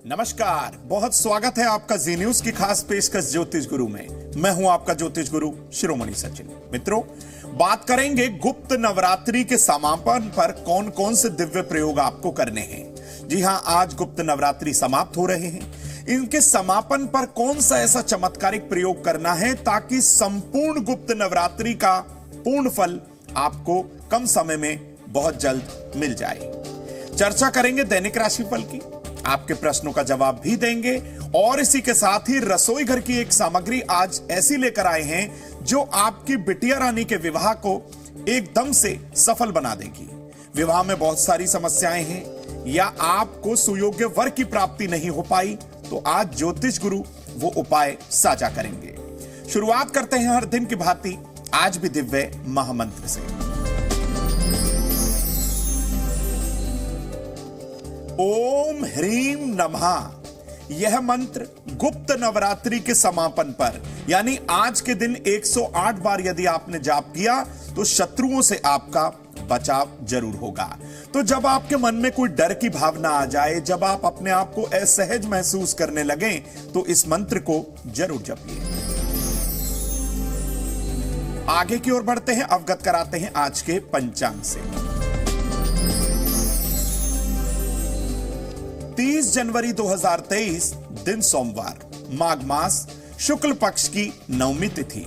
नमस्कार, बहुत स्वागत है आपका जी न्यूज की खास पेशकश ज्योतिष गुरु में। मैं हूं आपका ज्योतिष गुरु शिरोमणि सचिन। मित्रों, बात करेंगे गुप्त नवरात्रि के समापन पर कौन कौन से दिव्य प्रयोग आपको करने हैं। जी हां, आज गुप्त नवरात्रि समाप्त हो रहे हैं। इनके समापन पर कौन सा ऐसा चमत्कारिक प्रयोग करना है ताकि संपूर्ण गुप्त नवरात्रि का पूर्ण फल आपको कम समय में बहुत जल्द मिल जाए। चर्चा करेंगे दैनिक राशिफल की, आपके प्रश्नों का जवाब भी देंगे और इसी के साथ ही रसोई घर की एक सामग्री आज ऐसी लेकर आए हैं जो आपकी बिटिया रानी के विवाह को एकदम से सफल बना देगी। विवाह में बहुत सारी समस्याएं हैं या आपको सुयोग्य वर की प्राप्ति नहीं हो पाई, तो आज ज्योतिष गुरु वो उपाय साझा करेंगे। शुरुआत करते हैं हर दिन की भांति आज भी दिव्य महामंत्र से। ओम ह्रीम नमः। यह मंत्र गुप्त नवरात्रि के समापन पर यानी आज के दिन 108 बार यदि आपने जाप किया तो शत्रुओं से आपका बचाव जरूर होगा। तो जब आपके मन में कोई डर की भावना आ जाए, जब आप अपने आप को असहज महसूस करने लगे, तो इस मंत्र को जरूर जपिए। आगे की ओर बढ़ते हैं, अवगत कराते हैं आज के पंचांग से। 30 जनवरी 2023 दिन सोमवार, माघ मास शुक्ल पक्ष की नवमी तिथि,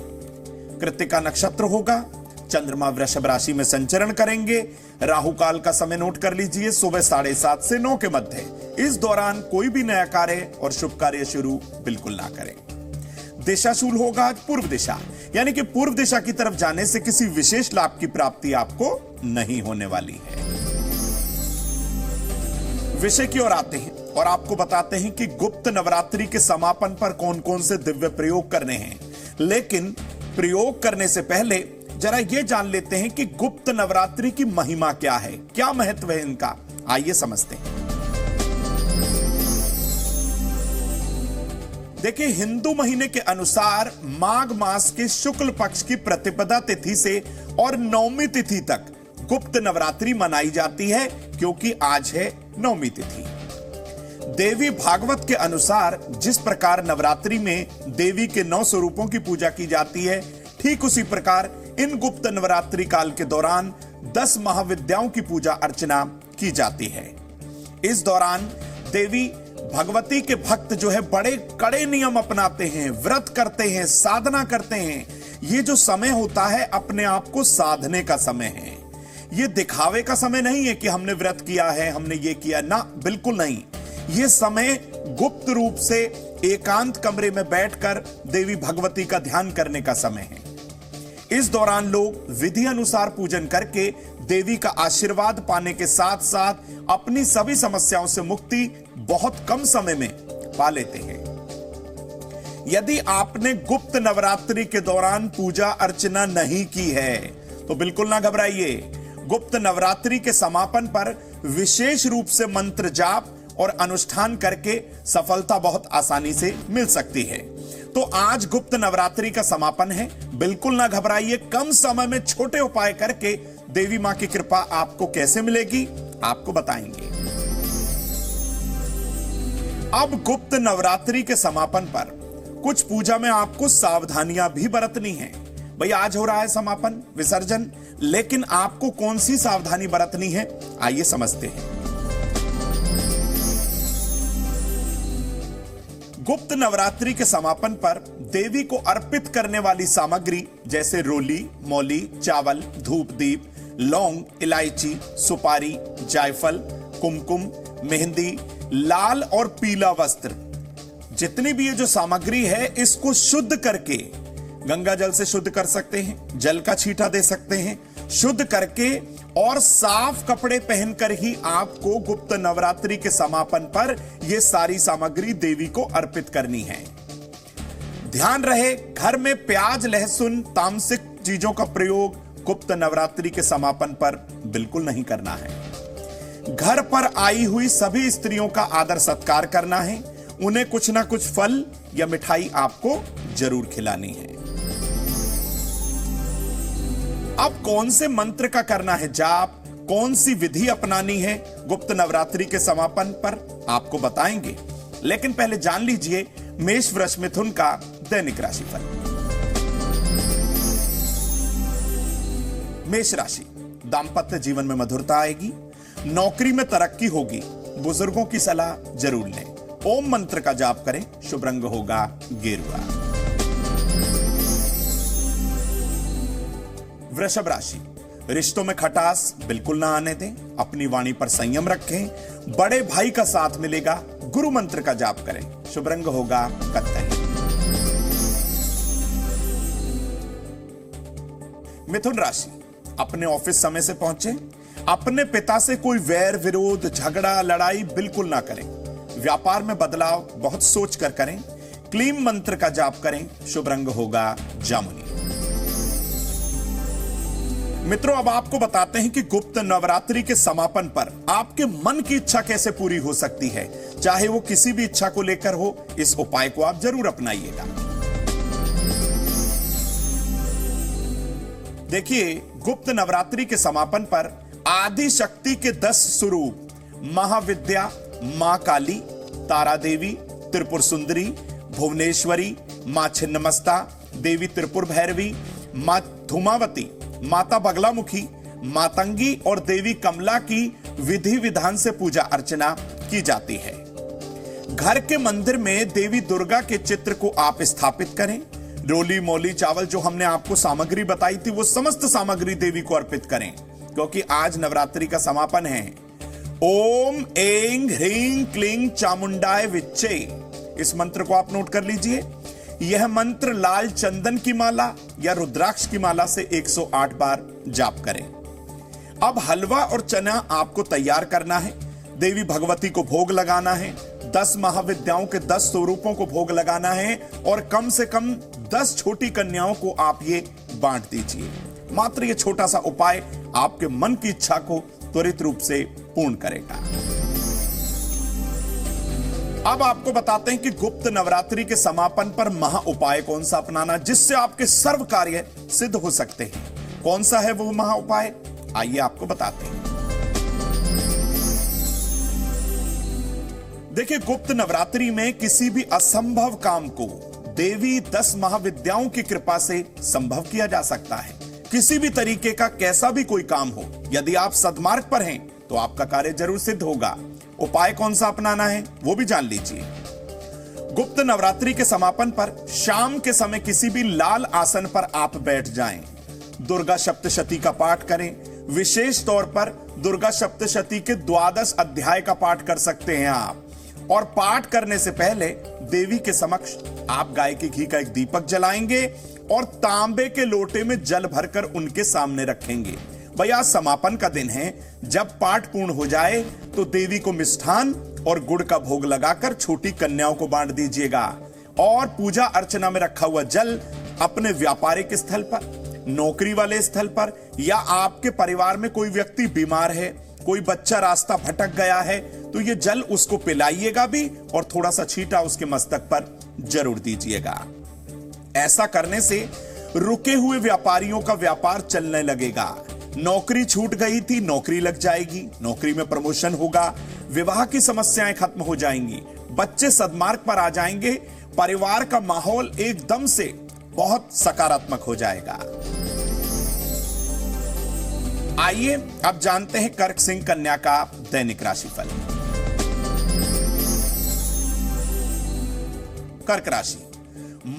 कृत्तिका नक्षत्र होगा। चंद्रमा वृषभ राशि में संचरण करेंगे। राहु काल का समय नोट कर लीजिए, सुबह 7:30 से 9 के मध्य। इस दौरान कोई भी नया कार्य और शुभ कार्य शुरू बिल्कुल ना करें। दिशाशूल होगा आज पूर्व दिशा, यानी कि पूर्व दिशा की तरफ जाने से किसी विशेष लाभ की प्राप्ति आपको नहीं होने वाली है। विषय की ओर आते हैं और आपको बताते हैं कि गुप्त नवरात्रि के समापन पर कौन कौन से दिव्य प्रयोग करने हैं। लेकिन प्रयोग करने से पहले जरा यह जान लेते हैं कि गुप्त नवरात्रि की महिमा क्या है, क्या महत्व है इनका। आइए समझते हैं। देखिए, हिंदू महीने के अनुसार माघ मास के शुक्ल पक्ष की प्रतिपदा तिथि से और नवमी तिथि तक गुप्त नवरात्रि मनाई जाती है, क्योंकि आज है नवमी तिथि। देवी भागवत के अनुसार जिस प्रकार नवरात्रि में देवी के 9 स्वरूपों की पूजा की जाती है, ठीक उसी प्रकार इन गुप्त नवरात्रि काल के दौरान 10 महाविद्याओं की पूजा अर्चना की जाती है। इस दौरान देवी भगवती के भक्त जो है बड़े कड़े नियम अपनाते हैं, व्रत करते हैं, साधना करते हैं। ये जो समय होता है अपने आप को साधने का समय है। ये दिखावे का समय नहीं है कि हमने व्रत किया है, हमने ये किया ना, बिल्कुल नहीं। ये समय गुप्त रूप से एकांत कमरे में बैठकर देवी भगवती का ध्यान करने का समय है। इस दौरान लोग विधि अनुसार पूजन करके देवी का आशीर्वाद पाने के साथ साथ अपनी सभी समस्याओं से मुक्ति बहुत कम समय में पा लेते हैं। यदि आपने गुप्त नवरात्रि के दौरान पूजा अर्चना नहीं की है तो बिल्कुल ना घबराइए। गुप्त नवरात्रि के समापन पर विशेष रूप से मंत्र जाप और अनुष्ठान करके सफलता बहुत आसानी से मिल सकती है। तो आज गुप्त नवरात्रि का समापन है, बिल्कुल ना घबराइए। कम समय में छोटे उपाय करके देवी मां की कृपा आपको कैसे मिलेगी, आपको बताएंगे। अब गुप्त नवरात्रि के समापन पर कुछ पूजा में आपको सावधानियां भी बरतनी है। भाई, आज हो रहा है समापन, विसर्जन, लेकिन आपको कौन सी सावधानी बरतनी है, आइए समझते हैं। गुप्त नवरात्रि के समापन पर देवी को अर्पित करने वाली सामग्री जैसे रोली, मौली, चावल, धूप दीप, लौंग, इलायची, सुपारी, जायफल, कुमकुम, मेहंदी, लाल और पीला वस्त्र, जितनी भी ये जो सामग्री है इसको शुद्ध करके गंगा जल से शुद्ध कर सकते हैं, जल का छींटा दे सकते हैं, शुद्ध करके और साफ कपड़े पहनकर ही आपको गुप्त नवरात्रि के समापन पर यह सारी सामग्री देवी को अर्पित करनी है। ध्यान रहे, घर में प्याज, लहसुन, तामसिक चीजों का प्रयोग गुप्त नवरात्रि के समापन पर बिल्कुल नहीं करना है। घर पर आई हुई सभी स्त्रियों का आदर सत्कार करना है। उन्हें कुछ ना कुछ फल या मिठाई आपको जरूर खिलानी है। अब कौन से मंत्र का करना है जाप, कौन सी विधि अपनानी है गुप्त नवरात्रि के समापन पर, आपको बताएंगे। लेकिन पहले जान लीजिए मेष वृष मिथुन का दैनिक राशिफल। मेष राशि, दांपत्य जीवन में मधुरता आएगी, नौकरी में तरक्की होगी, बुजुर्गों की सलाह जरूर लें, ओम मंत्र का जाप करें, शुभ रंग होगा गेरुआ। वृषभ राशि, रिश्तों में खटास बिल्कुल ना आने दें, अपनी वाणी पर संयम रखें, बड़े भाई का साथ मिलेगा, गुरु मंत्र का जाप करें, शुभ रंग होगा कत्थई। मिथुन राशि, अपने ऑफिस समय से पहुंचे, अपने पिता से कोई वैर विरोध झगड़ा लड़ाई बिल्कुल ना करें, व्यापार में बदलाव बहुत सोच कर करें, क्लीम मंत्र का जाप करें, शुभ रंग होगा जामुनी। मित्रों, अब आपको बताते हैं कि गुप्त नवरात्रि के समापन पर आपके मन की इच्छा कैसे पूरी हो सकती है। चाहे वो किसी भी इच्छा को लेकर हो, इस उपाय को आप जरूर अपनाइएगा। देखिए, गुप्त नवरात्रि के समापन पर आदि शक्ति के 10 स्वरूप महाविद्या, मां काली, तारा देवी, त्रिपुर सुंदरी, भुवनेश्वरी, मां छिन्नमस्ता, देवी त्रिपुर भैरवी, मां धूमावती, माता बगलामुखी, मातंगी और देवी कमला की विधि विधान से पूजा अर्चना की जाती है। घर के मंदिर में देवी दुर्गा के चित्र को आप स्थापित करें। रोली मोली चावल जो हमने आपको सामग्री बताई थी, वो समस्त सामग्री देवी को अर्पित करें, क्योंकि आज नवरात्रि का समापन है। ओम ऐं ह्रीं क्लीं चामुंडाय विच्चे, इस मंत्र को आप नोट कर लीजिए। यह मंत्र लाल चंदन की माला या रुद्राक्ष की माला से 108 बार जाप करें। अब हलवा और चना आपको तैयार करना है, देवी भगवती को भोग लगाना है, 10 महाविद्याओं के 10 स्वरूपों को भोग लगाना है और कम से कम 10 छोटी कन्याओं को आप ये बांट दीजिए। मात्र ये छोटा सा उपाय आपके मन की इच्छा को त्वरित रूप से पूर्ण करेगा। अब आपको बताते हैं कि गुप्त नवरात्रि के समापन पर महा उपाय कौन सा अपनाना, जिससे आपके सर्व कार्य सिद्ध हो सकते हैं। कौन सा है वो महा उपाय, आइए आपको बताते हैं। देखिए, गुप्त नवरात्रि में किसी भी असंभव काम को देवी 10 महाविद्याओं की कृपा से संभव किया जा सकता है। किसी भी तरीके का कैसा भी कोई काम हो, यदि आप सद्मार्ग पर हैं तो आपका कार्य जरूर सिद्ध होगा। उपाय कौन सा अपनाना है वो भी जान लीजिए। गुप्त नवरात्रि के समापन पर शाम के समय किसी भी लाल आसन पर आप बैठ जाएं। दुर्गा सप्तशती का पाठ करें। विशेष तौर पर दुर्गा सप्तशती के 12 अध्याय का पाठ कर सकते हैं आप। और पाठ करने से पहले देवी के समक्ष आप गाय के घी का एक दीपक जलाएंगे और तांबे के लोटे में जल भरकर उनके सामने रखेंगे। भैया, समापन का दिन है, जब पाठ पूर्ण हो जाए तो देवी को मिष्ठान और गुड़ का भोग लगाकर छोटी कन्याओं को बांट दीजिएगा। और पूजा अर्चना में रखा हुआ जल अपने व्यापारिक स्थल पर, नौकरी वाले स्थल पर, या आपके परिवार में कोई व्यक्ति बीमार है, कोई बच्चा रास्ता भटक गया है, तो ये जल उसको पिलाइएगा भी और थोड़ा सा छींटा उसके मस्तक पर जरूर दीजिएगा। ऐसा करने से रुके हुए व्यापारियों का व्यापार चलने लगेगा। नौकरी छूट गई थी, नौकरी लग जाएगी, नौकरी में प्रमोशन होगा, विवाह की समस्याएं खत्म हो जाएंगी, बच्चे सद्मार्ग पर आ जाएंगे, परिवार का माहौल एकदम से बहुत सकारात्मक हो जाएगा। आइए अब जानते हैं कर्क सिंह कन्या का दैनिक राशिफल। कर्क राशि,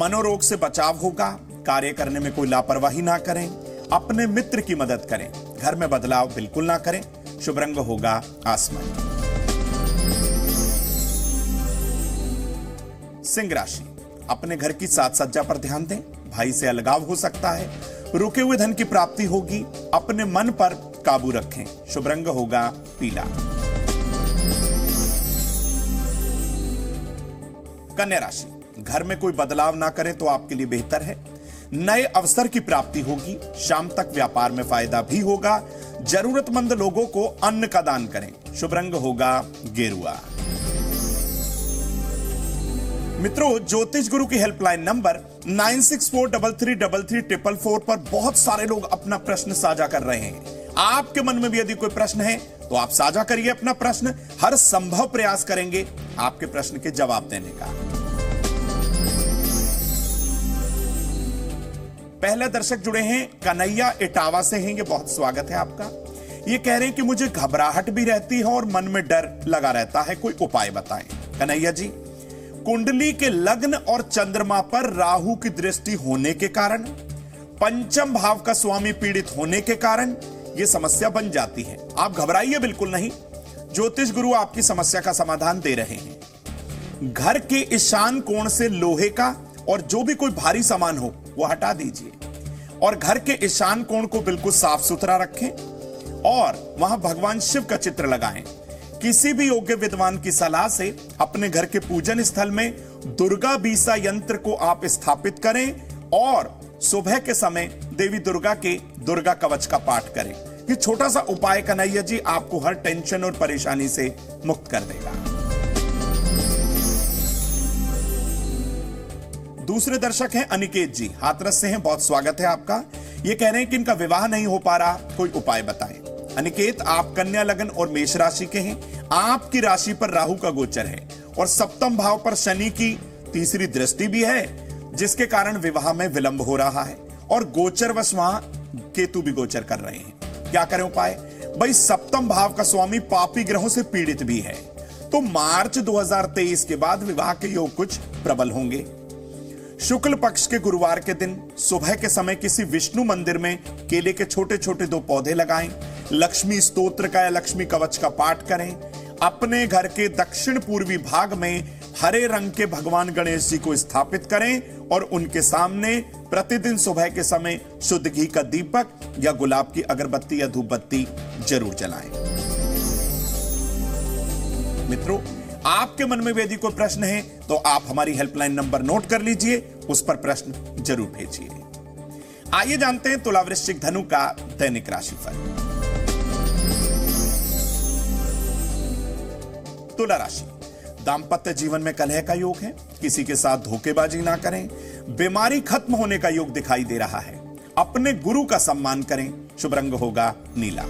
मनोरोग से बचाव होगा, कार्य करने में कोई लापरवाही ना करें, अपने मित्र की मदद करें, घर में बदलाव बिल्कुल ना करें, शुभ रंग होगा आसमानी। सिंह राशि, अपने घर की साज सज्जा पर ध्यान दें, भाई से अलगाव हो सकता है, रुके हुए धन की प्राप्ति होगी, अपने मन पर काबू रखें, शुभ रंग होगा पीला। कन्या राशि, घर में कोई बदलाव ना करें तो आपके लिए बेहतर है। नए अवसर की प्राप्ति होगी, शाम तक व्यापार में फायदा भी होगा, जरूरतमंद लोगों को अन्न का दान करें, शुभ रंग होगा गेरुआ। मित्रों, ज्योतिष गुरु की हेल्पलाइन नंबर 9643334444 पर बहुत सारे लोग अपना प्रश्न साझा कर रहे हैं। आपके मन में भी यदि कोई प्रश्न है तो आप साझा करिए अपना प्रश्न, हर संभव प्रयास करेंगे आपके प्रश्न के जवाब देने का। पहले दर्शक जुड़े हैं, कन्हैया इटावा से हैं, ये बहुत स्वागत है आपका। ये कह रहे हैं कि मुझे घबराहट भी रहती है और मन में डर लगा रहता है, कोई उपाय बताएं। कन्हैया जी, कुंडली के लग्न और चंद्रमा पर राहु की दृष्टि होने के कारण, पंचम भाव का स्वामी पीड़ित होने के कारण यह समस्या बन जाती है। आप घबराइए बिल्कुल नहीं, ज्योतिष गुरु आपकी समस्या का समाधान दे रहे हैं। घर के ईशान कोण से लोहे का और जो भी कोई भारी सामान हो वो हटा दीजिए और घर के ईशान कोण को बिल्कुल साफ सुथरा रखें और वहां भगवान शिव का चित्र लगाएं। किसी भी योग्य विद्वान की सलाह से अपने घर के पूजन स्थल में दुर्गा बीसा यंत्र को आप स्थापित करें और सुबह के समय देवी दुर्गा के दुर्गा कवच का पाठ करें। ये छोटा सा उपाय कन्हैया जी आपको हर टेंशन और परेशानी से मुक्त कर देगा। दूसरे दर्शक हैं अनिकेत जी, हाथरस से हैं, बहुत स्वागत है आपका। ये कह रहे हैं कि इनका विवाह नहीं हो पा रहा, कोई उपाय बताएं। अनिकेत, आप कन्या लगन और मेष राशि के हैं। आपकी राशि पर राहु का गोचर है और सप्तम भाव पर शनि की तीसरी दृष्टि भी है, जिसके कारण विवाह में विलंब हो रहा है और गोचरवश वहां केतु भी गोचर कर रहे हैं। क्या करें उपाय? भाई, सप्तम भाव का स्वामी पापी ग्रहों से पीड़ित भी है, तो मार्च 2023 के बाद विवाह के योग कुछ प्रबल होंगे। शुक्ल पक्ष के गुरुवार के दिन सुबह के समय किसी विष्णु मंदिर में केले के छोटे छोटे 2 पौधे लगाएं, लक्ष्मी स्तोत्र का या लक्ष्मी कवच का पाठ करें। अपने घर के दक्षिण पूर्वी भाग में हरे रंग के भगवान गणेश जी को स्थापित करें और उनके सामने प्रतिदिन सुबह के समय शुद्ध घी का दीपक या गुलाब की अगरबत्ती या धूप बत्ती जरूर जलाएं। मित्रों, आपके मन में यदि कोई प्रश्न है तो आप हमारी हेल्पलाइन नंबर नोट कर लीजिए, उस पर प्रश्न जरूर भेजिए। आइए जानते हैं तुला वृश्चिक धनु का दैनिक राशिफल। तुला राशि, दांपत्य जीवन में कलह का योग है, किसी के साथ धोखेबाजी ना करें। बीमारी खत्म होने का योग दिखाई दे रहा है। अपने गुरु का सम्मान करें। शुभ रंग होगा नीला।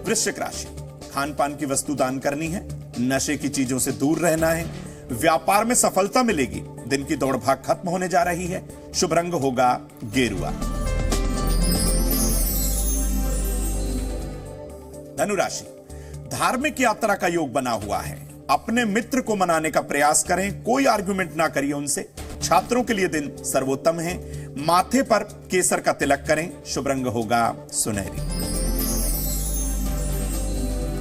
वृश्चिक राशि, खान पान की वस्तु दान करनी है, नशे की चीजों से दूर रहना है, व्यापार में सफलता मिलेगी, दिन की दौड़ भाग खत्म होने जा रही है। शुभ रंग होगा गेरुआ। धनु राशि, धार्मिक यात्रा का योग बना हुआ है। अपने मित्र को मनाने का प्रयास करें, कोई आर्गुमेंट ना करिए उनसे। छात्रों के लिए दिन सर्वोत्तम है। माथे पर केसर का तिलक करें। शुभ रंग होगा सुनहरी।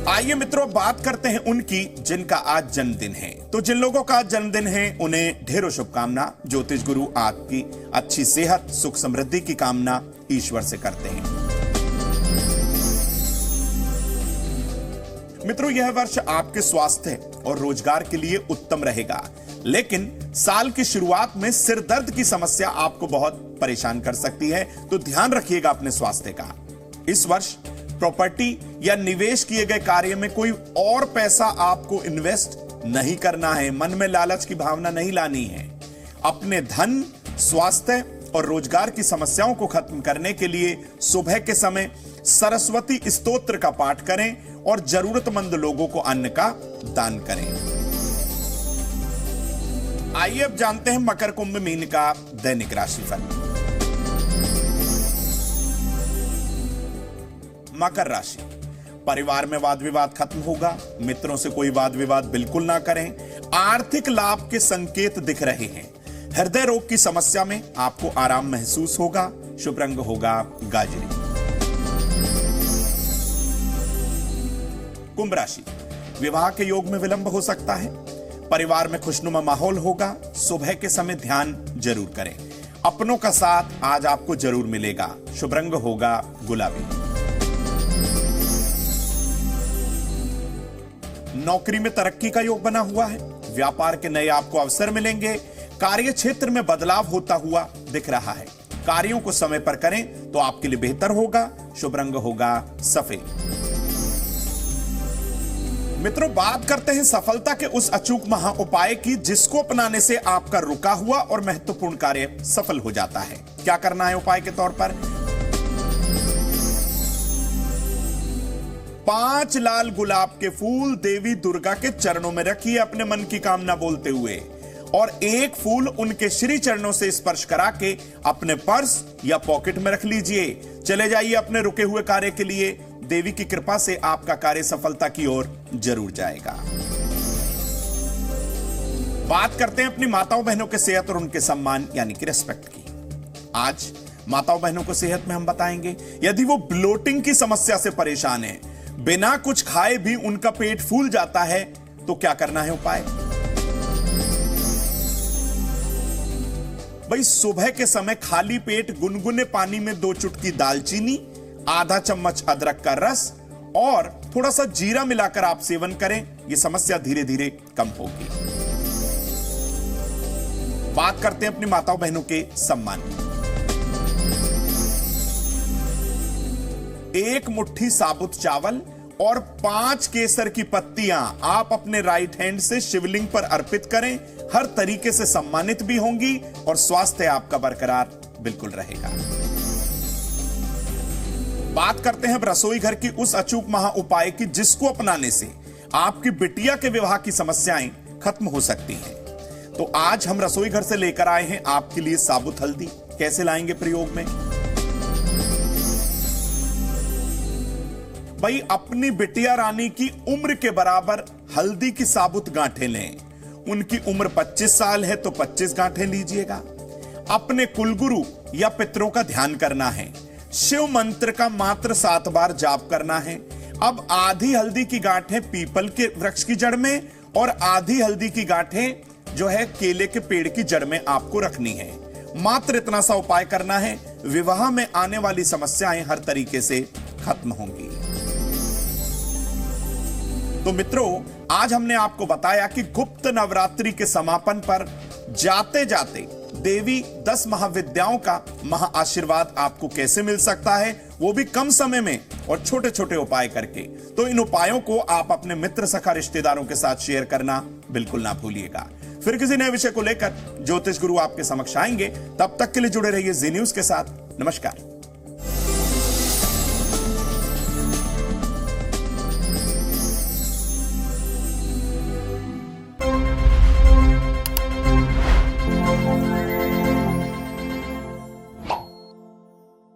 आइए मित्रों, बात करते हैं उनकी जिनका आज जन्मदिन है। तो जिन लोगों का आज जन्मदिन है उन्हें ढेरों शुभकामना। ज्योतिष गुरु आपकी अच्छी सेहत, सुख समृद्धि की कामना ईश्वर से करते हैं। मित्रों, यह वर्ष आपके स्वास्थ्य और रोजगार के लिए उत्तम रहेगा, लेकिन साल की शुरुआत में सिर दर्द की समस्या आपको बहुत परेशान कर सकती है, तो ध्यान रखिएगा अपने स्वास्थ्य का। इस वर्ष प्रॉपर्टी या निवेश किए गए कार्य में कोई और पैसा आपको इन्वेस्ट नहीं करना है। मन में लालच की भावना नहीं लानी है। अपने धन, स्वास्थ्य और रोजगार की समस्याओं को खत्म करने के लिए सुबह के समय सरस्वती स्तोत्र का पाठ करें और जरूरतमंद लोगों को अन्न का दान करें। आइए अब जानते हैं मकर कुंभ मीन का दैनिक राशिफल। मकर राशि, परिवार में वाद विवाद खत्म होगा। मित्रों से कोई वाद विवाद बिल्कुल ना करें। आर्थिक लाभ के संकेत दिख रहे हैं। हृदय रोग की समस्या में आपको आराम महसूस होगा। शुभ रंग होगा गाजरी। कुंभ राशि, विवाह के योग में विलंब हो सकता है। परिवार में खुशनुमा माहौल होगा। सुबह के समय ध्यान जरूर करें। अपनों का साथ आज आपको जरूर मिलेगा। शुभ रंग होगा गुलाबी। नौकरी में तरक्की का योग बना हुआ है। व्यापार के नए आपको अवसर मिलेंगे। कार्य क्षेत्र में बदलाव होता हुआ दिख रहा है। कार्यों को समय पर करें तो आपके लिए बेहतर होगा। शुभ रंग होगा सफेद। मित्रों, बात करते हैं सफलता के उस अचूक महा उपाय की जिसको अपनाने से आपका रुका हुआ और महत्वपूर्ण कार्य सफल हो जाता है। क्या करना है उपाय के तौर पर? 5 लाल गुलाब के फूल देवी दुर्गा के चरणों में रखिए अपने मन की कामना बोलते हुए, और एक फूल उनके श्री चरणों से स्पर्श करा के अपने पर्स या पॉकेट में रख लीजिए। चले जाइए अपने रुके हुए कार्य के लिए। देवी की कृपा से आपका कार्य सफलता की ओर जरूर जाएगा। बात करते हैं अपनी माताओं बहनों के सेहत और उनके सम्मान यानी कि रिस्पेक्ट की। आज माताओं बहनों को सेहत में हम बताएंगे, यदि वो ब्लोटिंग की समस्या से परेशान है, बिना कुछ खाए भी उनका पेट फूल जाता है, तो क्या करना है उपाय। भाई सुबह के समय खाली पेट गुनगुने पानी में 2 चुटकी दालचीनी, आधा चम्मच अदरक का रस और थोड़ा सा जीरा मिलाकर आप सेवन करें। यह समस्या धीरे धीरे कम होगी। बात करते हैं अपनी माताओं बहनों के सम्मान की। 1 मुट्ठी साबुत चावल और 5 केसर की पत्तियां आप अपने राइट हैंड से शिवलिंग पर अर्पित करें। हर तरीके से सम्मानित भी होंगी और स्वास्थ्य आपका बरकरार बिल्कुल रहेगा। बात करते हैं रसोई घर की उस अचूक महा उपाय की, जिसको अपनाने से आपकी बिटिया के विवाह की समस्याएं खत्म हो सकती हैं। तो आज हम रसोई घर से लेकर आए हैं आपके लिए साबुत हल्दी। कैसे लाएंगे प्रयोग में। भाई अपनी बिटिया रानी की उम्र के बराबर हल्दी की साबुत गांठें लें। उनकी उम्र 25 साल है तो 25 गांठें लीजिएगा। अपने कुलगुरु या पितरों का ध्यान करना है। शिव मंत्र का मात्र 7 बार जाप करना है। अब आधी हल्दी की गांठें पीपल के वृक्ष की जड़ में और आधी हल्दी की गांठें जो है केले के पेड़ की जड़ में आपको रखनी है। मात्र इतना सा उपाय करना है, विवाह में आने वाली समस्याएं हर तरीके से खत्म होंगी। तो मित्रों, आज हमने आपको बताया कि गुप्त नवरात्रि के समापन पर जाते जाते देवी 10 महाविद्याओं का महा आशीर्वाद आपको कैसे मिल सकता है, वो भी कम समय में और छोटे छोटे उपाय करके। तो इन उपायों को आप अपने मित्र सखा रिश्तेदारों के साथ शेयर करना बिल्कुल ना भूलिएगा। फिर किसी नए विषय को लेकर ज्योतिष गुरु आपके समक्ष आएंगे। तब तक के लिए जुड़े रहिए जी न्यूज के साथ। नमस्कार।